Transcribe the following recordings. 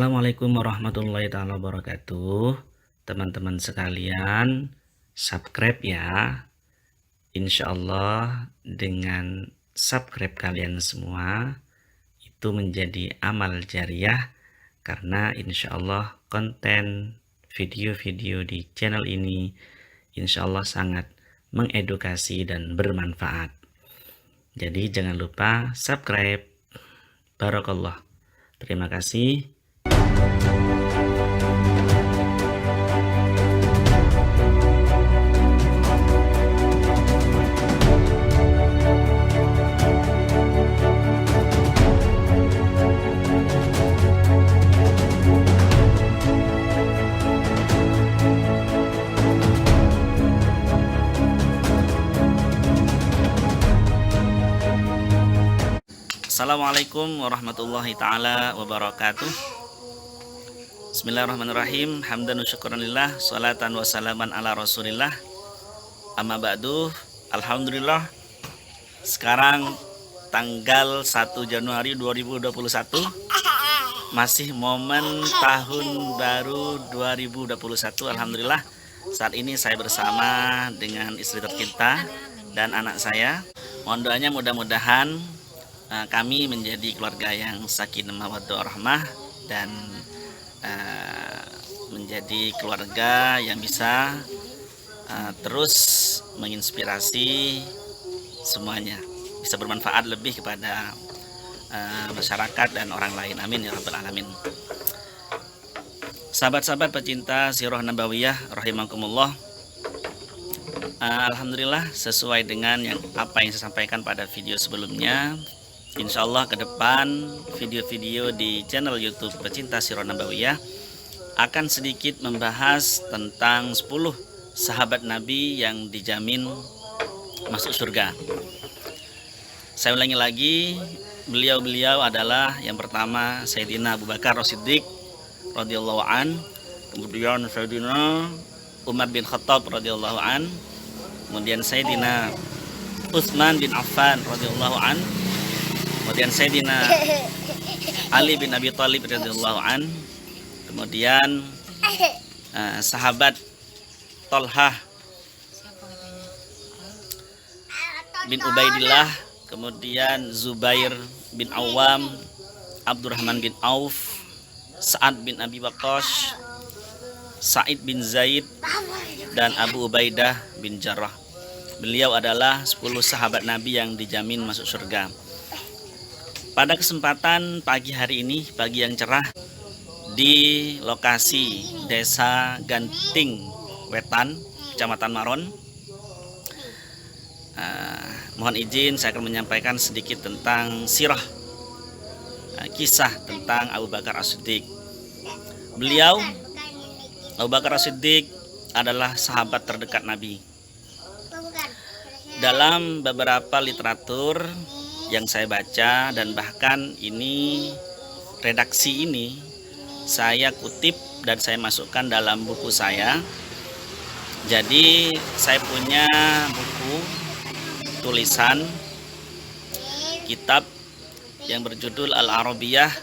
Assalamualaikum warahmatullahi taala wabarakatuh. Teman-teman sekalian, subscribe ya. Insya Allah dengan subscribe kalian semua itu menjadi amal jariah, karena insya Allah konten video-video di channel ini insya Allah sangat mengedukasi dan bermanfaat. Jadi jangan lupa subscribe. Barakallah. Terima kasih. Assalamualaikum warahmatullahi taala wabarakatuh. Bismillahirrahmanirrahim. Hamdan wa syukranillah, salatan wa salaman ala rasulillah. Amma ba'du. Alhamdulillah, sekarang tanggal 1 Januari 2021, masih momen tahun baru 2021. Alhamdulillah, saat ini saya bersama dengan istri tercinta dan anak saya. Mohon doanya mudah-mudahan kami menjadi keluarga yang sakinah mawaddah warahmah dan menjadi keluarga yang bisa terus menginspirasi semuanya, bisa bermanfaat lebih kepada masyarakat dan orang lain. Amin ya rabbal alamin. Sahabat-sahabat pecinta sirah nabawiyah rahimakumullah, alhamdulillah, sesuai dengan apa yang saya sampaikan pada video sebelumnya, insya Allah ke depan video-video di channel YouTube Pecinta Sirah Nabawiyah akan sedikit membahas tentang 10 sahabat Nabi yang dijamin masuk surga. Saya ulangi lagi, beliau-beliau adalah yang pertama Sayyidina Abu Bakar As-Siddiq radhiyallahu an, kemudian Sayyidina Umar bin Khattab radhiyallahu an, kemudian Sayyidina Utsman bin Affan radhiyallahu an, kemudian Sayyidina Ali bin Abi Thalib radhiyallahu an, kemudian sahabat Thalhah bin Ubaidillah, kemudian Zubair bin Awam, Abdurrahman bin Auf, Sa'ad bin Abi Waqqas, Sa'id bin Zaid, dan Abu Ubaidah bin Jarrah. Beliau adalah 10 sahabat Nabi yang dijamin masuk surga. Pada kesempatan pagi hari ini, pagi yang cerah, di lokasi Desa Ganting Wetan, Kecamatan Maron, mohon izin saya akan menyampaikan sedikit tentang sirah, kisah tentang Abu Bakar As-Siddiq. Beliau, Abu Bakar As-Siddiq, adalah sahabat terdekat Nabi. Dalam beberapa literatur yang saya baca, dan bahkan ini redaksi ini saya kutip dan saya masukkan dalam buku saya. Jadi saya punya buku tulisan kitab yang berjudul Al-Arabiyah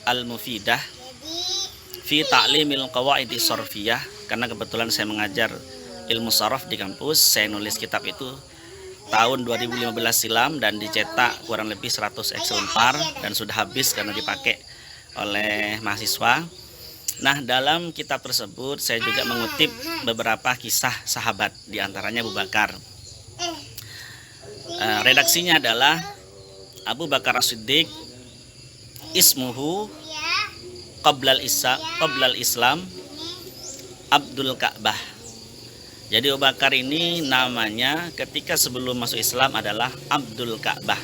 Al-Mufidah fi Ta'limil Qawaidi Sharfiyah, karena kebetulan saya mengajar ilmu saraf di kampus. Saya nulis kitab itu tahun 2015 silam dan dicetak kurang lebih 100 eksemplar dan sudah habis karena dipakai oleh mahasiswa. Nah, dalam kitab tersebut saya juga mengutip beberapa kisah sahabat, diantaranya Abu Bakar. Redaksinya adalah Abu Bakar As-Siddiq ismuhu qablal Islam Abdul Ka'bah. Jadi Abu Bakar ini namanya ketika sebelum masuk Islam adalah Abdul Ka'bah.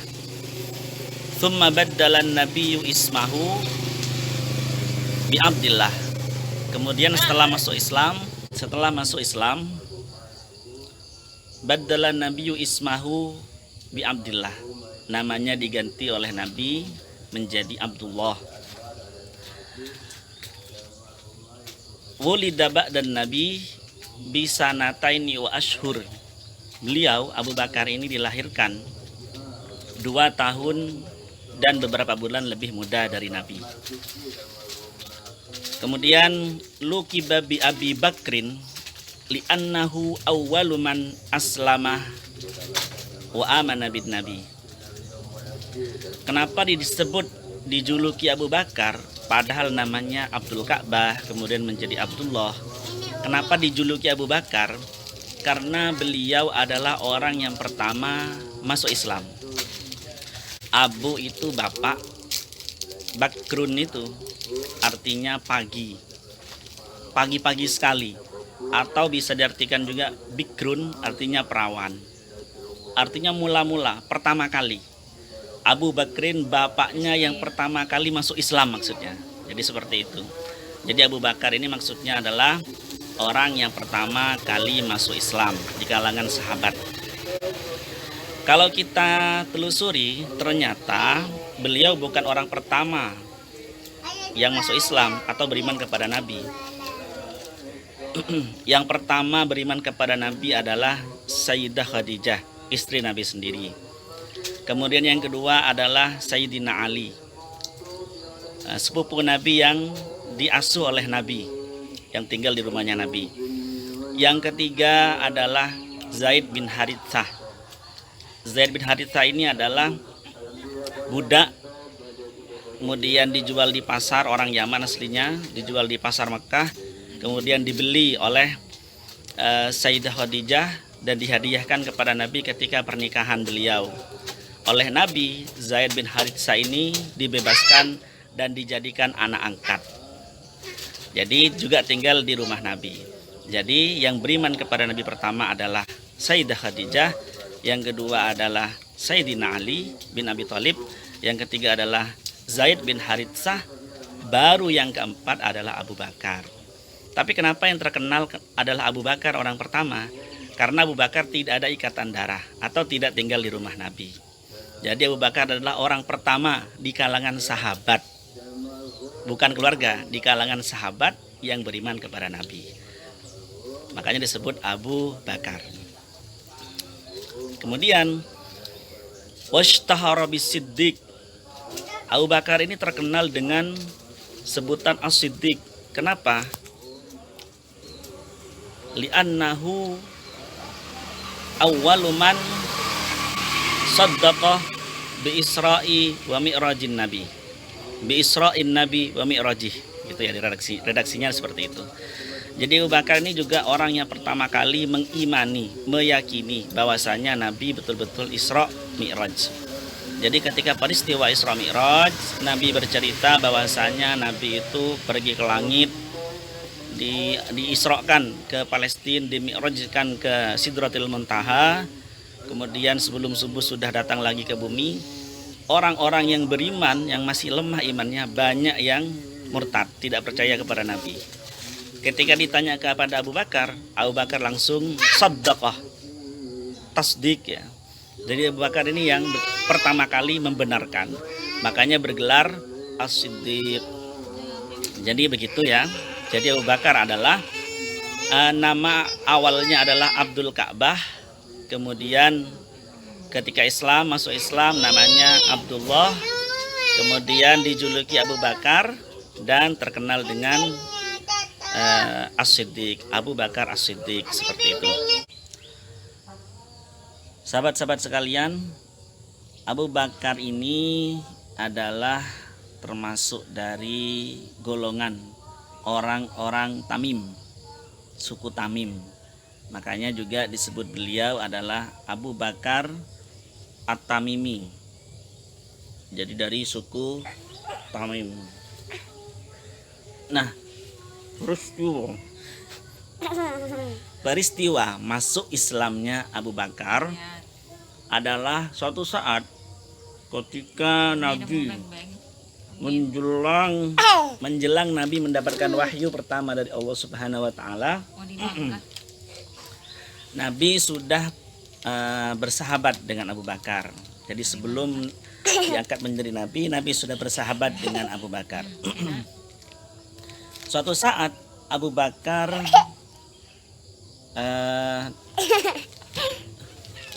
Tsumma baddalan nabiyyu ismahu bi Abdillah. Kemudian setelah masuk Islam, baddalan nabiyyu ismahu bi Abdillah. Namanya diganti oleh Nabi menjadi Abdullah. Wulida ba'dan Nabi bisa nataini wa ashhur. Beliau Abu Bakar ini dilahirkan 2 tahun dan beberapa bulan lebih muda dari Nabi. Kemudian luqiba bi Abi Bakrin li'annahu awwalu man aslama wa amana bin nabi. Kenapa disebut dijuluki Abu Bakar padahal namanya Abdul Ka'bah kemudian menjadi Abdullah? Kenapa dijuluki Abu Bakar? Karena beliau adalah orang yang pertama masuk Islam. Abu itu bapak, Bakrun itu artinya pagi, pagi-pagi sekali, atau bisa diartikan juga Bikrun artinya perawan, artinya mula-mula, pertama kali. Abu Bakrin bapaknya yang pertama kali masuk Islam maksudnya. Jadi seperti itu. Jadi Abu Bakar ini maksudnya adalah orang yang pertama kali masuk Islam di kalangan sahabat. Kalau kita telusuri, ternyata beliau bukan orang pertama yang masuk Islam atau beriman kepada Nabi. Yang pertama beriman kepada Nabi adalah Sayyidah Khadijah, istri Nabi sendiri. Kemudian yang kedua adalah Sayyidina Ali, sepupu Nabi yang diasuh oleh Nabi, yang tinggal di rumahnya Nabi. Yang ketiga adalah Zaid bin Harithah. Zaid bin Harithah ini adalah budak, kemudian dijual di pasar, orang Yaman aslinya, dijual di pasar Mekah, kemudian dibeli oleh Sayyidah Khadijah dan dihadiahkan kepada Nabi ketika pernikahan beliau. Oleh Nabi, Zaid bin Harithah ini dibebaskan dan dijadikan anak angkat. Jadi juga tinggal di rumah Nabi. Jadi yang beriman kepada Nabi pertama adalah Sayyidah Khadijah, yang kedua adalah Sayyidina Ali bin Abi Thalib, yang ketiga adalah Zaid bin Harithah, baru yang keempat adalah Abu Bakar. Tapi kenapa yang terkenal adalah Abu Bakar orang pertama? Karena Abu Bakar tidak ada ikatan darah atau tidak tinggal di rumah Nabi. Jadi Abu Bakar adalah orang pertama di kalangan sahabat, bukan keluarga, di kalangan sahabat yang beriman kepada Nabi. Makanya disebut Abu Bakar. Kemudian washtahara bis-siddiq. Abu Bakar ini terkenal dengan sebutan As-Siddiq. Kenapa? Li'annahu awwalu man saddaqa bi Isra'i wa Mi'rajin Nabi. Bi Isra'in Nabi wa Mi'rajih. Gitu ya, di redaksinya seperti itu. Jadi Abu Bakar ini juga orang yang pertama kali mengimani, meyakini bahwasanya Nabi betul-betul Isra Mi'raj. Jadi ketika peristiwa Isra Mi'raj, Nabi bercerita bahwasanya Nabi itu pergi ke langit, diisrokan ke Palestina, dimi'rajkan ke Sidratil Muntaha. Kemudian sebelum subuh sudah datang lagi ke bumi. Orang-orang yang beriman, yang masih lemah imannya, banyak yang murtad, tidak percaya kepada Nabi. Ketika ditanya kepada Abu Bakar langsung saddaqah, tasdik ya. Jadi Abu Bakar ini yang pertama kali membenarkan, makanya bergelar As-Siddiq. Jadi begitu ya. Jadi Abu Bakar adalah nama awalnya adalah Abdul Ka'bah. Kemudian ketika Islam, masuk Islam namanya Abdullah. Kemudian dijuluki Abu Bakar dan terkenal dengan As-Siddiq, Abu Bakar As-Siddiq, seperti itu. Sahabat-sahabat sekalian, Abu Bakar ini adalah termasuk dari golongan orang-orang Tamim, suku Tamim. Makanya juga disebut beliau adalah Abu Bakar At-Tamimi. Jadi dari suku Tamim. Nah, peristiwa masuk Islamnya Abu Bakar adalah suatu saat ketika Nabi menjelang Nabi mendapatkan wahyu pertama dari Allah Subhanahu wa taala. Nabi sudah bersahabat dengan Abu Bakar. Jadi sebelum diangkat menjadi Nabi, Nabi sudah bersahabat dengan Abu Bakar. Suatu saat Abu Bakar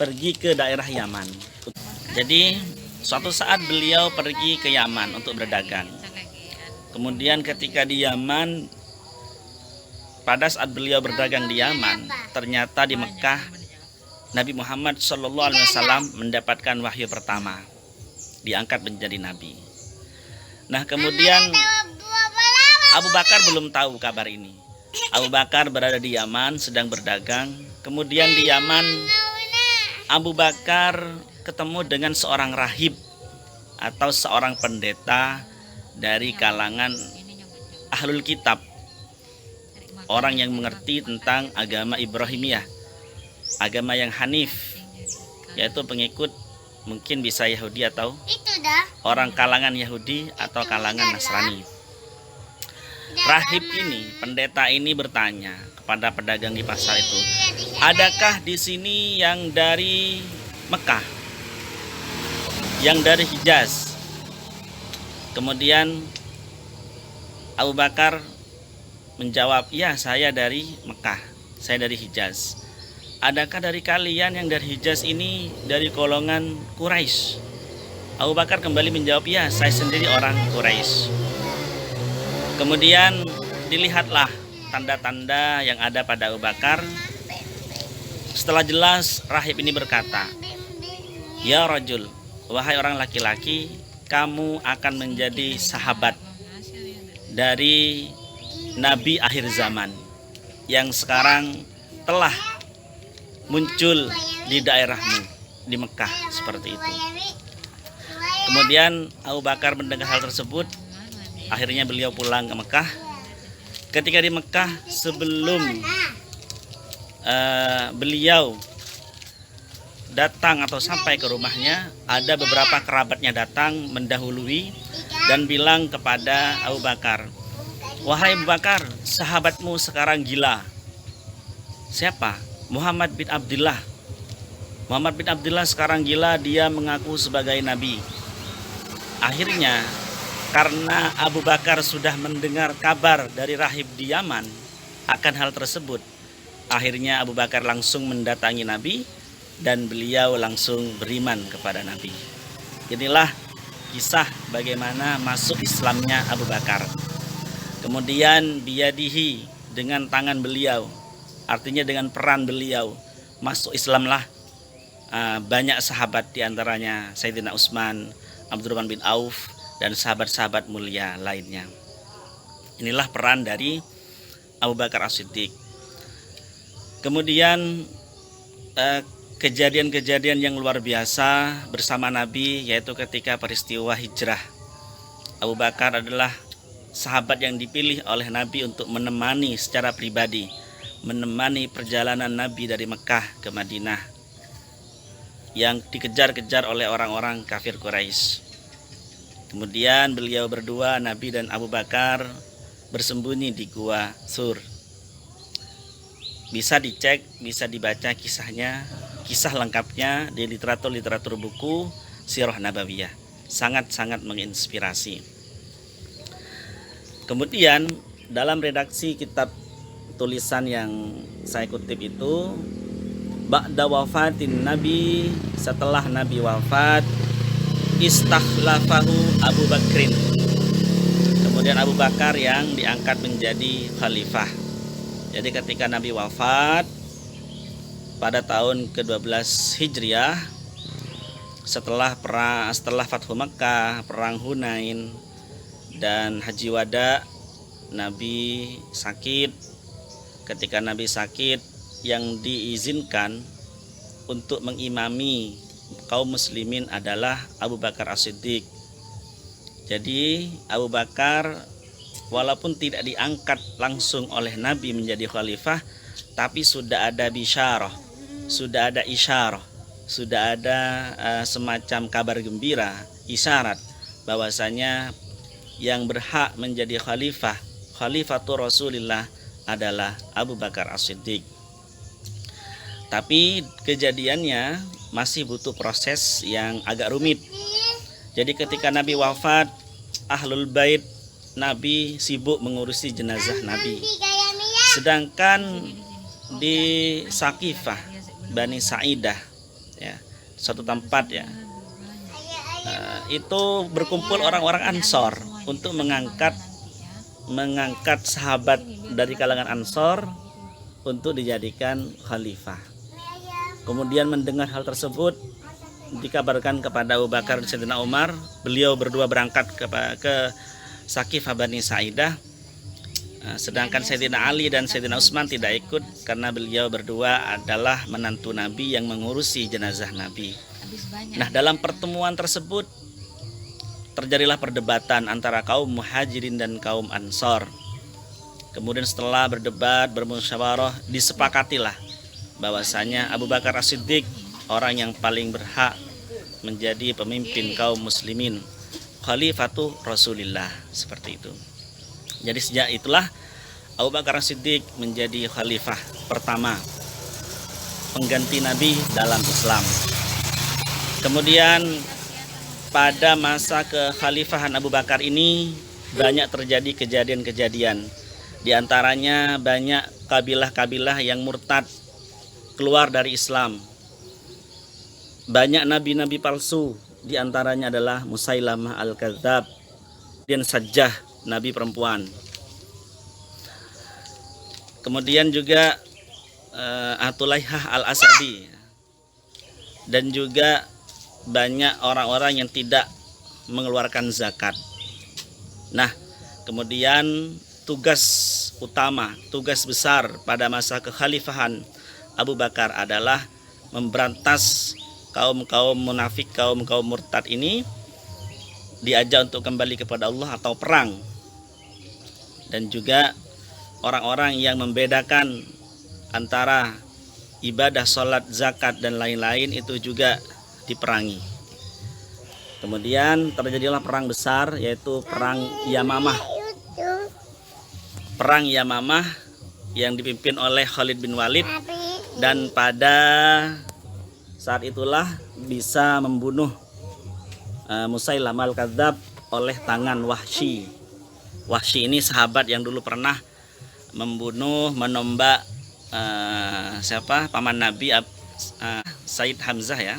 pergi ke daerah Yaman. Jadi suatu saat beliau pergi ke Yaman untuk berdagang. Kemudian ketika di Yaman, pada saat beliau berdagang di Yaman, ternyata di Mekah Nabi Muhammad SAW mendapatkan wahyu pertama, diangkat menjadi nabi. Nah, kemudian Abu Bakar belum tahu kabar ini. Abu Bakar berada di Yaman sedang berdagang. Kemudian di Yaman Abu Bakar ketemu dengan seorang rahib atau seorang pendeta dari kalangan Ahlul Kitab, orang yang mengerti tentang agama Ibrahimiyah, agama yang Hanif, yaitu pengikut mungkin bisa Yahudi atau orang kalangan Yahudi atau kalangan Nasrani. Rahib ini, pendeta ini bertanya kepada pedagang di pasar itu, adakah di sini yang dari Mekah, yang dari Hijaz? Kemudian Abu Bakar menjawab, ya, saya dari Mekah, saya dari Hijaz. Adakah dari kalian yang dari Hijaz ini dari golongan Quraisy? Abu Bakar kembali menjawab, ya, saya sendiri orang Quraisy. Kemudian dilihatlah tanda-tanda yang ada pada Abu Bakar. Setelah jelas, rahib ini berkata, ya rajul, wahai orang laki-laki, kamu akan menjadi sahabat dari Nabi akhir zaman yang sekarang telah muncul di daerahmu, di Mekah, seperti itu. Kemudian Abu Bakar mendengar hal tersebut. Akhirnya beliau pulang ke Mekah. Ketika di Mekah, sebelum beliau datang atau sampai ke rumahnya, ada beberapa kerabatnya datang mendahului dan bilang kepada Abu Bakar, wahai Abu Bakar, sahabatmu sekarang gila. Siapa? Muhammad bin Abdullah. Muhammad bin Abdullah sekarang gila, dia mengaku sebagai nabi. Akhirnya karena Abu Bakar sudah mendengar kabar dari rahib di Yaman akan hal tersebut, akhirnya Abu Bakar langsung mendatangi Nabi dan beliau langsung beriman kepada Nabi. Inilah kisah bagaimana masuk Islamnya Abu Bakar. Kemudian biyadihi, dengan tangan beliau, artinya dengan peran beliau, masuk Islamlah banyak sahabat, diantaranya Sayyidina Utsman, Abdurrahman bin Auf, dan sahabat-sahabat mulia lainnya. Inilah peran dari Abu Bakar As-Siddiq. Kemudian kejadian-kejadian yang luar biasa bersama Nabi, yaitu ketika peristiwa hijrah. Abu Bakar adalah sahabat yang dipilih oleh Nabi untuk menemani secara pribadi, menemani perjalanan Nabi dari Mekah ke Madinah yang dikejar-kejar oleh orang-orang kafir Quraisy. Kemudian beliau berdua, Nabi dan Abu Bakar, bersembunyi di gua Sur. Bisa dicek, bisa dibaca kisahnya, kisah lengkapnya di literatur buku Sirah Nabawiyah. Sangat-sangat menginspirasi. Kemudian dalam redaksi kitab tulisan yang saya kutip itu, ba'da wafatin Nabi, setelah Nabi wafat, istakhlafahu Abu Bakrin. Kemudian Abu Bakar yang diangkat menjadi khalifah. Jadi ketika Nabi wafat pada tahun ke-12 Hijriah, setelah Fathu Makkah, perang Hunain, dan Haji Wada, Nabi sakit. Ketika Nabi sakit, yang diizinkan untuk mengimami kaum muslimin adalah Abu Bakar As-Siddiq. Jadi Abu Bakar walaupun tidak diangkat langsung oleh Nabi menjadi khalifah, tapi sudah ada bisyarah, sudah ada isyarah, sudah ada semacam kabar gembira, isyarat bahwasanya yang berhak menjadi khalifatur Rasulillah adalah Abu Bakar As-Siddiq. Tapi kejadiannya masih butuh proses yang agak rumit. Jadi ketika Nabi wafat, Ahlul Bait Nabi sibuk mengurusi jenazah Nabi. Sedangkan di Saqifah, Bani Sa'idah, ya, suatu tempat ya, itu berkumpul orang-orang Ansor untuk mengangkat mengangkat sahabat dari kalangan Ansor untuk dijadikan khalifah. Kemudian mendengar hal tersebut, dikabarkan kepada Abu Bakar dan Sayyidina Umar. Beliau berdua berangkat ke Saqifah Bani Sa'idah. Sedangkan Sayyidina Ali dan Sayyidina Utsman tidak ikut karena beliau berdua adalah menantu Nabi yang mengurusi jenazah Nabi. Nah, dalam pertemuan tersebut terjadilah perdebatan antara kaum Muhajirin dan kaum Ansor. Kemudian setelah berdebat, bermusyawarah, disepakatilah bahwasanya Abu Bakar As-Siddiq orang yang paling berhak menjadi pemimpin kaum muslimin, Khalifatu Rasulillah, seperti itu. Jadi sejak itulah Abu Bakar As-Siddiq menjadi khalifah pertama, pengganti Nabi dalam Islam. Kemudian pada masa kekhalifahan Abu Bakar ini banyak terjadi kejadian-kejadian. Di antaranya banyak kabilah-kabilah yang murtad, keluar dari Islam. Banyak nabi-nabi palsu, di antaranya adalah Musailamah Al-Kadzab dan Sajjah, nabi perempuan. Kemudian juga Atulaihah Al-Asadi, dan juga banyak orang-orang yang tidak mengeluarkan zakat. Nah, kemudian tugas utama, tugas besar pada masa kekhalifahan Abu Bakar adalah memberantas kaum-kaum munafik, kaum-kaum murtad ini, diajak untuk kembali kepada Allah atau perang. Dan juga orang-orang yang membedakan antara ibadah, sholat, zakat, dan lain-lain itu juga diperangi. Kemudian terjadilah perang besar, yaitu perang Yamamah. Perang Yamamah yang dipimpin oleh Khalid bin Walid, dan pada saat itulah bisa membunuh Musailamah Al-Kadzab oleh tangan Wahsy. Wahsy ini sahabat yang dulu pernah membunuh, menombak paman Nabi, Sayyid Hamzah ya.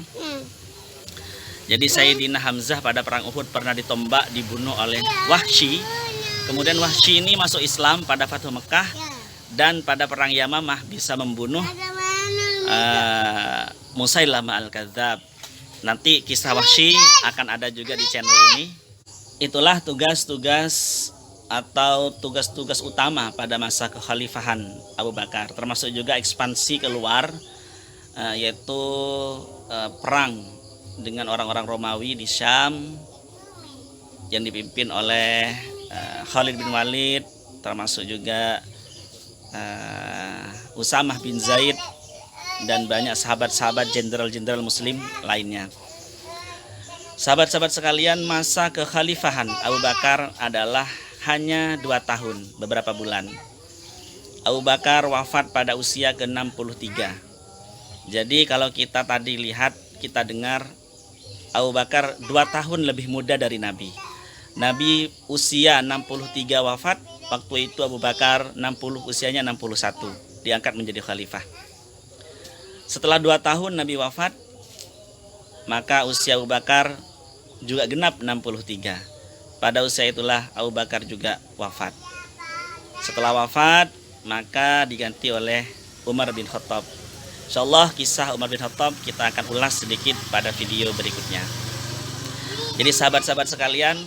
Jadi Sayyidina Hamzah pada perang Uhud pernah ditombak, dibunuh oleh Wahsy. Kemudian Wahsy ini masuk Islam pada Fathu Mekah, dan pada perang Yamamah bisa membunuh Musailamah Al-Kadzab. Nanti kisah Wahsy akan ada juga di channel ini. Itulah tugas-tugas atau tugas-tugas utama pada masa kekhalifahan Abu Bakar, termasuk juga ekspansi keluar, yaitu perang dengan orang-orang Romawi di Syam yang dipimpin oleh Khalid bin Walid, termasuk juga Usamah bin Zaid, dan banyak sahabat-sahabat jenderal-jenderal muslim lainnya. Sahabat-sahabat sekalian, masa kekhalifahan Abu Bakar adalah hanya 2 tahun, beberapa bulan. Abu Bakar wafat pada usia ke-63. Jadi kalau kita tadi lihat, kita dengar Abu Bakar 2 tahun lebih muda dari Nabi. Nabi usia 63 wafat, waktu itu Abu Bakar usianya 61, diangkat menjadi khalifah. Setelah 2 tahun Nabi wafat, maka usia Abu Bakar juga genap 63. Pada usia itulah Abu Bakar juga wafat. Setelah wafat, maka diganti oleh Umar bin Khattab. Insyaallah kisah Umar bin Khattab kita akan ulas sedikit pada video berikutnya. Jadi sahabat-sahabat sekalian,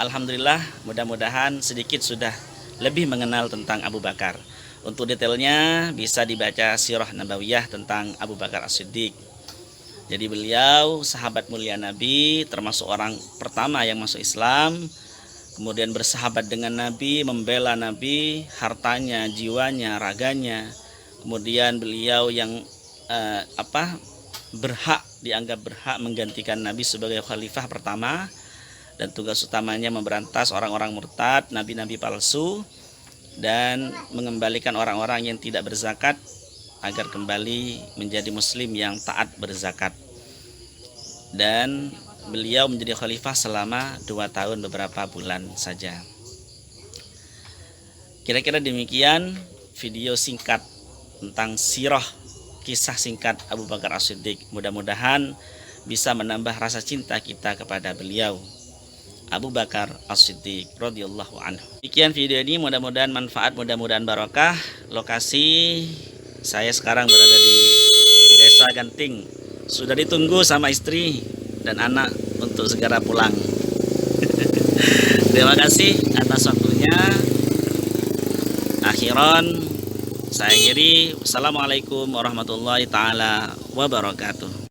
alhamdulillah, mudah-mudahan sedikit sudah lebih mengenal tentang Abu Bakar. Untuk detailnya bisa dibaca Sirah Nabawiyah tentang Abu Bakar As-Siddiq. Jadi beliau sahabat mulia Nabi, termasuk orang pertama yang masuk Islam, kemudian bersahabat dengan Nabi, membela Nabi, hartanya, jiwanya, raganya. Kemudian beliau yang dianggap berhak menggantikan Nabi sebagai khalifah pertama, dan tugas utamanya memberantas orang-orang murtad, nabi-nabi palsu, dan mengembalikan orang-orang yang tidak berzakat agar kembali menjadi muslim yang taat berzakat. Dan beliau menjadi khalifah selama 2 tahun beberapa bulan saja. Kira-kira demikian video singkat tentang sirah, kisah singkat Abu Bakar As-Siddiq. Mudah-mudahan bisa menambah rasa cinta kita kepada beliau. Abu Bakar As-Siddiq radhiyallahu anhu. Sekian video ini, mudah-mudahan manfaat, mudah-mudahan barokah. Lokasi saya sekarang berada di Desa Ganting. Sudah ditunggu sama istri dan anak untuk segera pulang. Terima kasih atas waktunya. Akhiran saya akhiri. Wassalamualaikum warahmatullahi taala wabarakatuh.